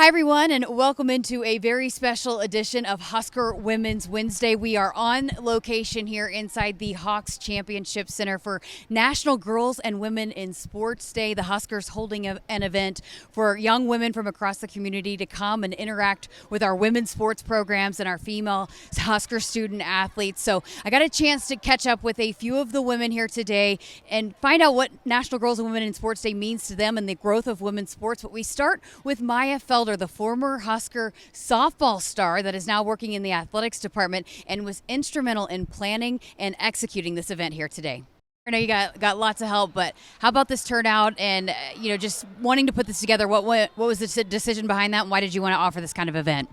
everyone, and welcome into a very special edition of Husker Women's Wednesday. We are on location here inside the Hawks Championship Center for National Girls and Women in Sports Day. The Huskers holding an event for young women from across the community to come and interact with our women's sports programs and our female Husker student athletes. So I got a chance to catch up with a few of the women here today and find out what National Girls and Women in Sports Day means to them and the growth of women's sports. But we start with Mya Felder, the former Husker softball star that is now working in the athletics department and was instrumental in planning and executing this event here today. I know you got lots of help, but how about this turnout and just wanting to put this together? What was the decision behind that, and why did you want to offer this kind of event?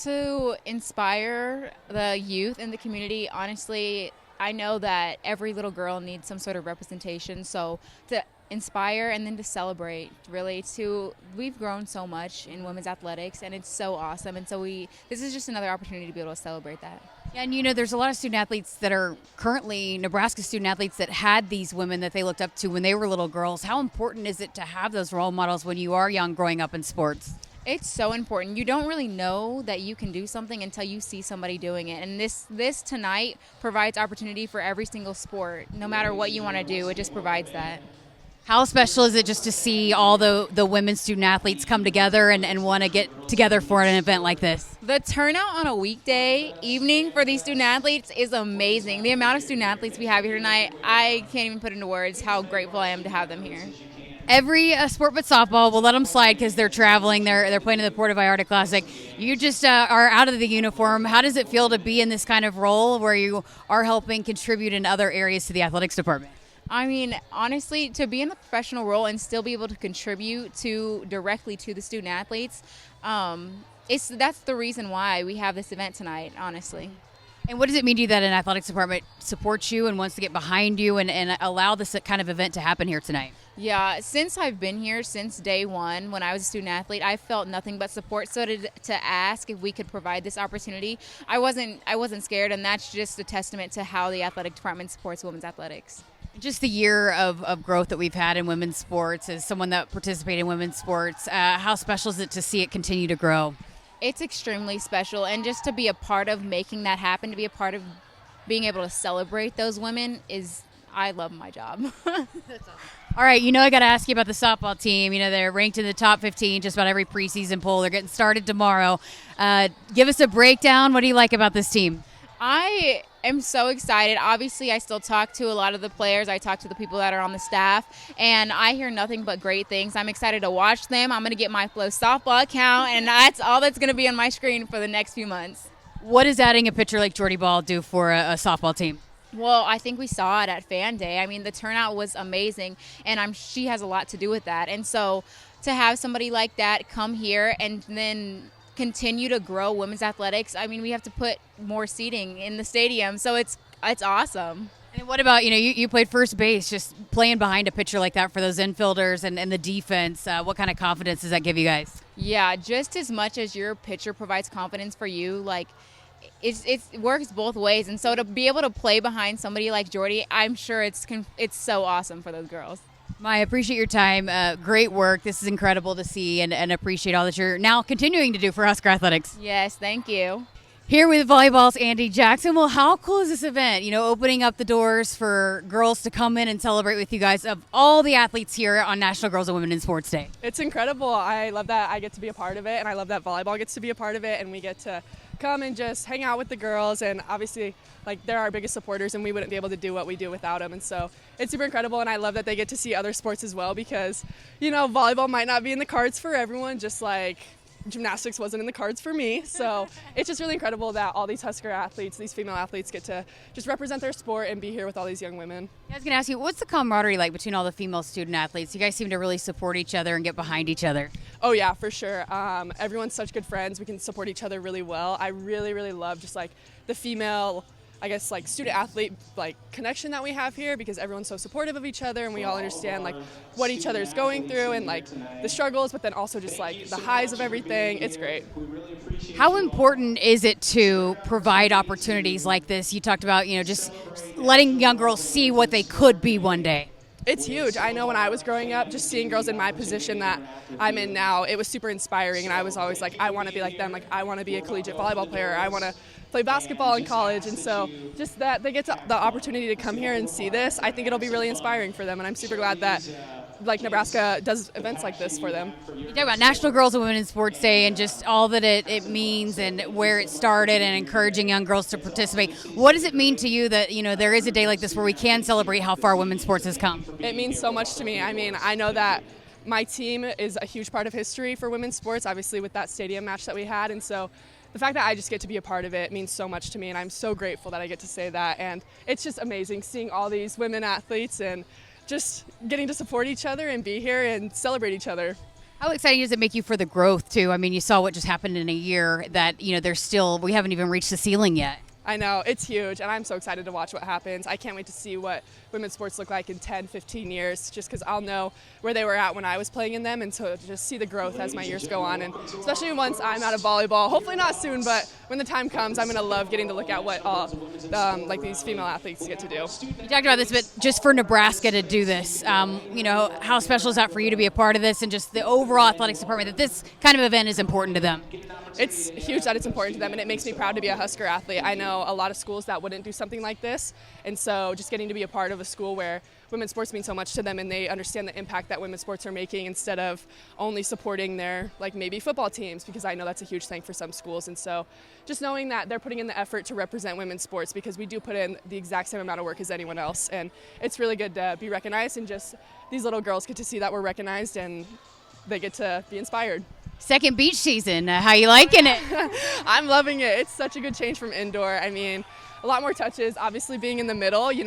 To inspire the youth in the community. Honestly, I know that every little girl needs some sort of representation, so to inspire and then to celebrate, really. We've grown so much in women's athletics, and it's so awesome, and so this is just another opportunity to be able to celebrate that. Yeah, and there's a lot of student athletes that are currently Nebraska student athletes that had these women that they looked up to when they were little girls. How important is it to have those role models when you are young growing up in sports? It's so important. You don't really know that you can do something until you see somebody doing it. And this tonight provides opportunity for every single sport. No matter what you want to do, it just provides that. How special is it just to see all the women's student athletes come together and want to get together for an event like this? The turnout on a weekday evening for these student athletes is amazing. The amount of student athletes we have here tonight, I can't even put into words how grateful I am to have them here. Every sport but softball, we'll let them slide because they're traveling. They're playing in the Puerto Vallarta Classic. You just are out of the uniform. How does it feel to be in this kind of role where you are helping contribute in other areas to the athletics department? I mean, honestly, to be in the professional role and still be able to contribute directly to the student athletes, that's the reason why we have this event tonight, honestly. And what does it mean to you that an athletics department supports you and wants to get behind you and allow this kind of event to happen here tonight? Yeah, since I've been here, since day one, when I was a student athlete, I felt nothing but support. So to ask if we could provide this opportunity, I wasn't scared, and that's just a testament to how the athletic department supports women's athletics. Just the year of growth that we've had in women's sports, as someone that participated in women's sports, how special is it to see it continue to grow? It's extremely special, and just to be a part of making that happen, to be a part of being able to celebrate those women I love my job. That's awesome. All right, I got to ask you about the softball team. They're ranked in the top 15 just about every preseason poll. They're getting started tomorrow. Give us a breakdown. What do you like about this team? I am so excited. Obviously, I still talk to a lot of the players. I talk to the people that are on the staff, and I hear nothing but great things. I'm excited to watch them. I'm going to get my Flow softball account, and that's all that's going to be on my screen for the next few months. What does adding a pitcher like Jordy Ball do for a softball team? Well, I think we saw it at Fan Day. I mean, the turnout was amazing, and she has a lot to do with that. And so to have somebody like that come here and then continue to grow women's athletics, I mean, we have to put more seating in the stadium, so it's awesome. And what about, you played first base, just playing behind a pitcher like that for those infielders and the defense, what kind of confidence does that give you guys? Yeah, just as much as your pitcher provides confidence for you, it works both ways, and so to be able to play behind somebody like Jordy, I'm sure it's so awesome for those girls. I appreciate your time. Great work. This is incredible to see and appreciate all that you're now continuing to do for Husker Athletics. Yes, thank you. Here with Volleyball's Andi Jackson. Well, how cool is this event? Opening up the doors for girls to come in and celebrate with you guys of all the athletes here on National Girls and Women in Sports Day. It's incredible. I love that I get to be a part of it, and I love that volleyball gets to be a part of it, and we get to come and just hang out with the girls, and obviously they're our biggest supporters, and we wouldn't be able to do what we do without them. And so it's super incredible, and I love that they get to see other sports as well, because volleyball might not be in the cards for everyone, just like gymnastics wasn't in the cards for me. So it's just really incredible that all these Husker athletes, these female athletes, get to just represent their sport and be here with all these young women. I was going to ask you, what's the camaraderie like between all the female student athletes? You guys seem to really support each other and get behind each other. Oh yeah, for sure. Everyone's such good friends. We can support each other really well. I really, really love just the female, student athlete connection that we have here, because everyone's so supportive of each other, and we all understand what each other's going through and the struggles, but then also just the highs of everything. It's great. How important is it to provide opportunities like this? You talked about, just letting young girls see what they could be one day. It's huge. I know when I was growing up, just seeing girls in my position that I'm in now, it was super inspiring, and I was always like, I want to be like them. Like, I want to be a collegiate volleyball player. I want to play basketball in college, and so just that they get the opportunity to come here and see this, I think it'll be really inspiring for them, and I'm super glad that like Nebraska does events like this for them. You talk about National Girls and Women in Sports Day and just all that it means and where it started and encouraging young girls to participate. What does it mean to you that, there is a day like this where we can celebrate how far women's sports has come? It means so much to me. I mean, I know that my team is a huge part of history for women's sports, obviously with that stadium match that we had, and so the fact that I just get to be a part of it means so much to me, and I'm so grateful that I get to say that, and it's just amazing seeing all these women athletes and just getting to support each other and be here and celebrate each other. How exciting does it make you for the growth, too? I mean, you saw what just happened in a year that, we haven't even reached the ceiling yet. I know, it's huge, and I'm so excited to watch what happens. I can't wait to see what women's sports look like in 10, 15 years, just because I'll know where they were at when I was playing in them, and so just see the growth as my years go on, and especially once I'm out of volleyball, hopefully not soon, but when the time comes, I'm going to love getting to look at what like these female athletes get to do. You talked about this, but just for Nebraska to do this, how special is that for you to be a part of this and just the overall athletics department, that this kind of event is important to them? It's huge that it's important to them, and it makes me proud to be a Husker athlete. I know a lot of schools that wouldn't do something like this, and so just getting to be a part of a school where women's sports mean so much to them and they understand the impact that women's sports are making instead of only supporting their maybe football teams, because I know that's a huge thing for some schools, and so just knowing that they're putting in the effort to represent women's sports, because we do put in the exact same amount of work as anyone else, and it's really good to be recognized, and just these little girls get to see that we're recognized and they get to be inspired. Second beach season, how you liking it? I'm loving it. It's such a good change from indoor. I mean, a lot more touches. Obviously, being in the middle, you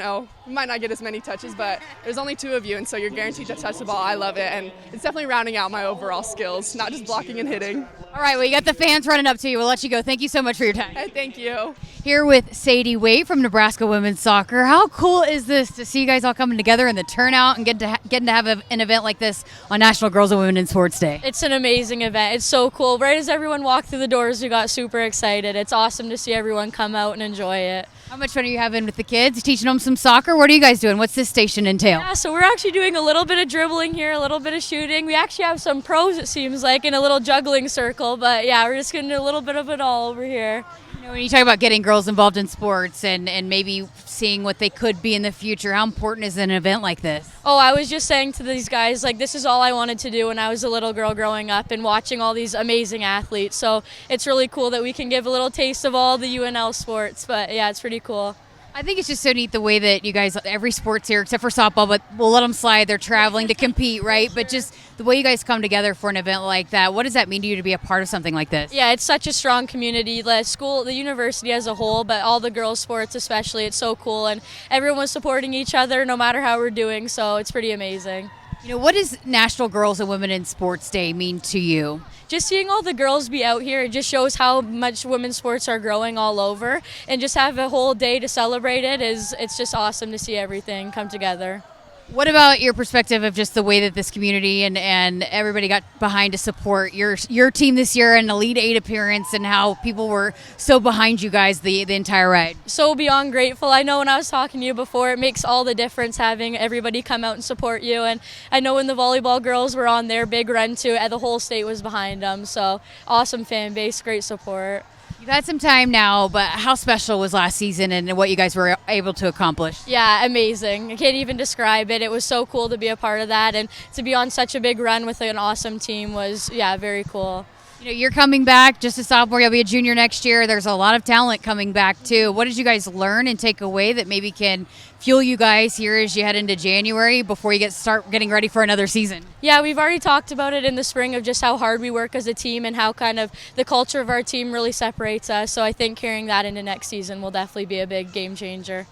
might not get as many touches, but there's only two of you, and so you're guaranteed to touch the ball. I love it, and it's definitely rounding out my overall skills, not just blocking and hitting. All right, well, you got the fans running up to you. We'll let you go. Thank you so much for your time. Hey, thank you. Here with Sadie Waite from Nebraska Women's Soccer. How cool is this to see you guys all coming together and the turnout and getting to have an event like this on National Girls and Women in Sports Day? It's an amazing event. It's so cool. Right as everyone walked through the doors, we got super excited. It's awesome to see everyone come out and enjoy it. How much fun are you having with the kids? Teaching them some soccer? What are you guys doing? What's this station entail? Yeah, so we're actually doing a little bit of dribbling here, a little bit of shooting. We actually have some pros, it seems like, in a little juggling circle. But yeah, we're just going to do a little bit of it all over here. When you talk about getting girls involved in sports and maybe seeing what they could be in the future, how important is an event like this? Oh, I was just saying to these guys, this is all I wanted to do when I was a little girl growing up and watching all these amazing athletes. So it's really cool that we can give a little taste of all the UNL sports. But yeah, it's pretty cool. I think it's just so neat the way that you guys, every sport's here except for softball, but we'll let them slide. They're traveling to compete, right? But just the way you guys come together for an event like that, what does that mean to you to be a part of something like this? Yeah, it's such a strong community. The school, the university as a whole, but all the girls' sports especially, it's so cool. And everyone's supporting each other no matter how we're doing, so it's pretty amazing. What does National Girls and Women in Sports Day mean to you? Just seeing all the girls be out here, it just shows how much women's sports are growing all over, and just have a whole day to celebrate it's just awesome to see everything come together. What about your perspective of just the way that this community and everybody got behind to support your team this year and Elite 8 appearance, and how people were so behind you guys the entire ride? So beyond grateful. I know when I was talking to you before, it makes all the difference having everybody come out and support you. And I know when the volleyball girls were on their big run too, the whole state was behind them. So awesome fan base, great support. You've had some time now, but how special was last season and what you guys were able to accomplish? Yeah, amazing. I can't even describe it. It was so cool to be a part of that, and to be on such a big run with an awesome team was, very cool. You're coming back just a sophomore. You'll be a junior next year. There's a lot of talent coming back, too. What did you guys learn and take away that maybe can fuel you guys here as you head into January before you start getting ready for another season? Yeah, we've already talked about it in the spring of just how hard we work as a team and how kind of the culture of our team really separates us. So I think carrying that into next season will definitely be a big game changer.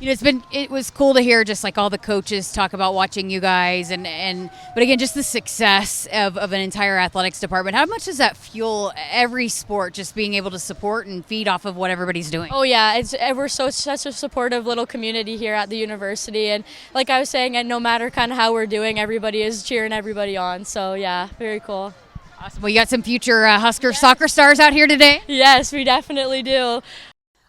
It was cool to hear just all the coaches talk about watching you guys but again, just the success of an entire athletics department. How much does that fuel every sport, just being able to support and feed off of what everybody's doing? Oh yeah, we're such a supportive little community here at the university, and like I was saying, and no matter kind of how we're doing, everybody is cheering everybody on. So yeah, very cool. Awesome. Well, you got some future Husker soccer stars out here today? Yes, we definitely do.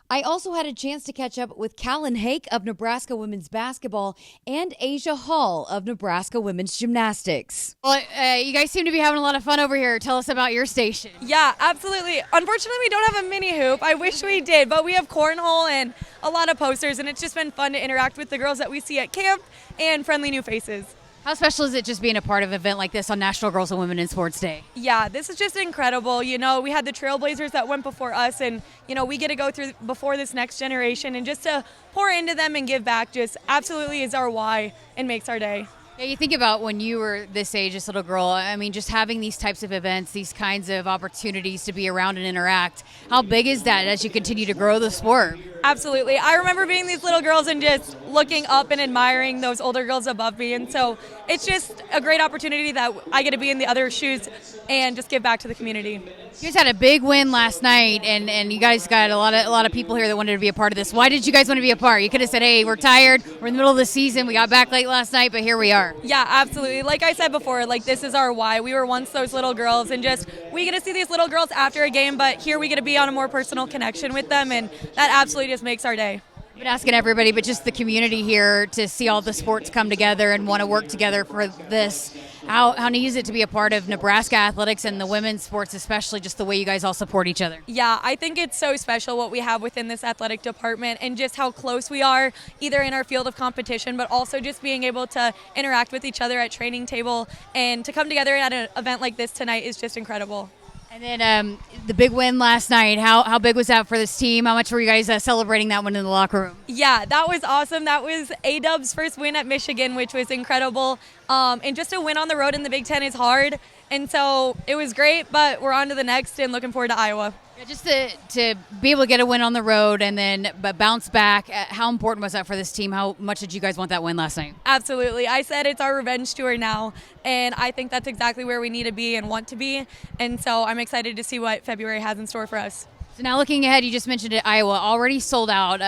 I also had a chance to catch up with Callin Hake of Nebraska women's basketball and Ayzhia Hall of Nebraska women's gymnastics. Well, you guys seem to be having a lot of fun over here. Tell us about your station. Yeah, absolutely. Unfortunately, we don't have a mini hoop. I wish we did, but we have cornhole and a lot of posters, and it's just been fun to interact with the girls that we see at camp and friendly new faces. How special is it just being a part of an event like this on National Girls and Women in Sports Day? Yeah, this is just incredible. You know, we had the trailblazers that went before us, and, you know, we get to go through before this next generation, and just to pour into them and give back just absolutely is our why and makes our day. Yeah, you think about when you were this age, this little girl, I mean, just having these types of events, these kinds of opportunities to be around and interact. How big is that as you continue to grow the sport? Absolutely. I remember being these little girls and just looking up and admiring those older girls above me. And so it's just a great opportunity that I get to be in the other shoes and just give back to the community. You guys had a big win last night, and you guys got a lot of people here that wanted to be a part of this. Why did you guys want to be a part? You could have said, hey, we're tired. We're in the middle of the season. We got back late last night, but here we are. Yeah, absolutely. Like I said before, like this is our why. We were once those little girls, and just we get to see these little girls after a game, but here we get to be on a more personal connection with them, and that absolutely just makes our day. I've been asking everybody, but just the community here to see all the sports come together and want to work together for this. How neat is it to be a part of Nebraska Athletics and the women's sports, especially just the way you guys all support each other? Yeah, I think it's so special what we have within this athletic department and just how close we are, either in our field of competition, but also just being able to interact with each other at training table and to come together at an event like this tonight is just incredible. And then the big win last night, how big was that for this team? How much were you guys celebrating that one in the locker room? Yeah, that was awesome. That was A-Dub's first win at Michigan, which was incredible. And just a win on the road in the Big Ten is hard. And so it was great, but we're on to the next and looking forward to Iowa. Yeah, just to be able to get a win on the road and then but bounce back, how important was that for this team? How much did you guys want that win last night? Absolutely. I said it's our revenge tour now, and I think that's exactly where we need to be and want to be. And so I'm excited to see what February has in store for us. So now looking ahead, you just mentioned it, Iowa already sold out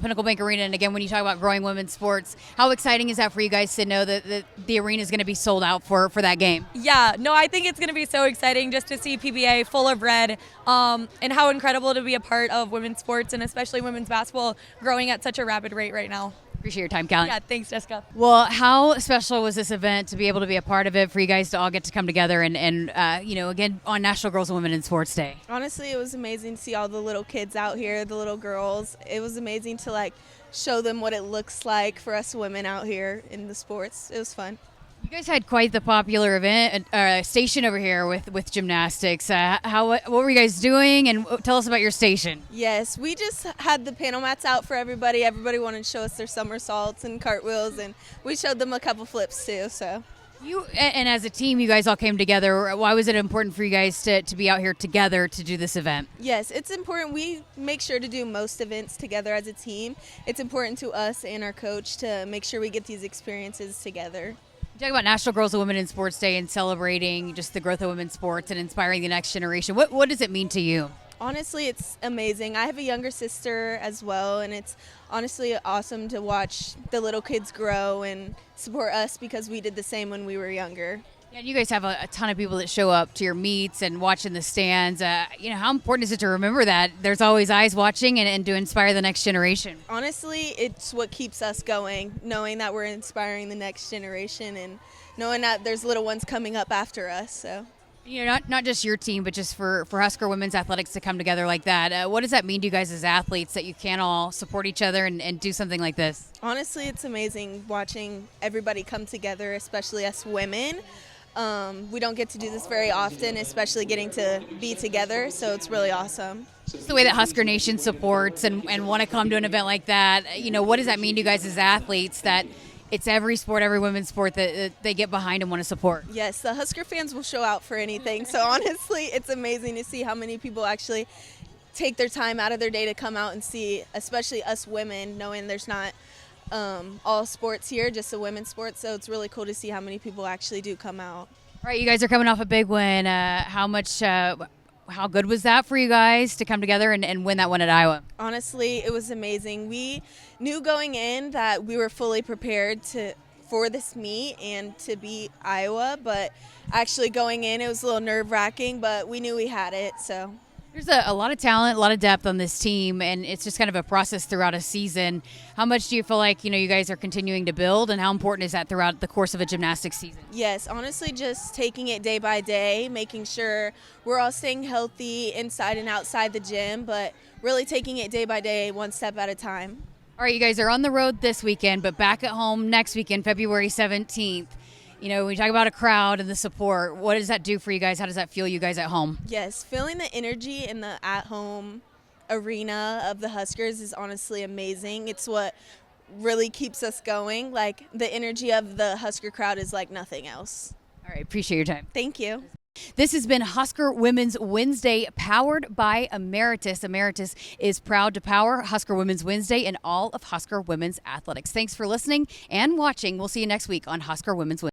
Pinnacle Bank Arena. And again, when you talk about growing women's sports, how exciting is that for you guys to know that the arena is going to be sold out for that game? Yeah, no, I think it's going to be so exciting just to see PBA full of red and how incredible to be a part of women's sports and especially women's basketball growing at such a rapid rate right now. Appreciate your time, Callin. Yeah, thanks, Jessica. Well, how special was this event to be able to be a part of it, for you guys to all get to come together and again, on National Girls and Women in Sports Day? Honestly, it was amazing to see all the little kids out here, the little girls. It was amazing to show them what it looks like for us women out here in the sports. It was fun. You guys had quite the popular event station over here with gymnastics. What were you guys doing, and tell us about your station? Yes, we just had the panel mats out for everybody. Everybody wanted to show us their somersaults and cartwheels, and we showed them a couple flips too. So, you and as a team, you guys all came together. Why was it important for you guys to be out here together to do this event? Yes, it's important. We make sure to do most events together as a team. It's important to us and our coach to make sure we get these experiences together. Talk about National Girls and Women in Sports Day and celebrating just the growth of women's sports and inspiring the next generation. What does it mean to you? Honestly, it's amazing. I have a younger sister as well, and it's honestly awesome to watch the little kids grow and support us because we did the same when we were younger. Yeah, you guys have a ton of people that show up to your meets and watch in the stands. How important is it to remember that there's always eyes watching and to inspire the next generation? Honestly, it's what keeps us going, knowing that we're inspiring the next generation and knowing that there's little ones coming up after us. So, not just your team, but just for Husker women's athletics to come together like that. What does that mean to you guys as athletes, that you can all support each other and do something like this? Honestly, it's amazing watching everybody come together, especially us women. We don't get to do this very often, especially getting to be together, so it's really awesome. Just the way that Husker Nation supports and want to come to an event like that, what does that mean to you guys as athletes, that it's every sport, every women's sport that they get behind and want to support? Yes, the Husker fans will show out for anything, so honestly, it's amazing to see how many people actually take their time out of their day to come out and see, especially us women, knowing there's not all sports here, just a women's sport, so it's really cool to see how many people actually do come out. All right, you guys are coming off a big win. How good was that for you guys to come together and win that one at Iowa? Honestly, it was amazing. We knew going in that we were fully prepared for this meet and to beat Iowa, but actually going in, it was a little nerve-wracking, but we knew we had it, so. There's a lot of talent, a lot of depth on this team, and it's just kind of a process throughout a season. How much do you feel like, you guys are continuing to build, and how important is that throughout the course of a gymnastics season? Yes, honestly, just taking it day by day, making sure we're all staying healthy inside and outside the gym, but really taking it day by day, one step at a time. All right, you guys are on the road this weekend, but back at home next weekend, February 17th. When you talk about a crowd and the support, what does that do for you guys? How does that feel you guys at home? Yes, feeling the energy in the at-home arena of the Huskers is honestly amazing. It's what really keeps us going. Like, the energy of the Husker crowd is like nothing else. All right, appreciate your time. Thank you. This has been Husker Women's Wednesday, powered by Emeritus. Emeritus is proud to power Husker Women's Wednesday and all of Husker Women's Athletics. Thanks for listening and watching. We'll see you next week on Husker Women's Wednesday.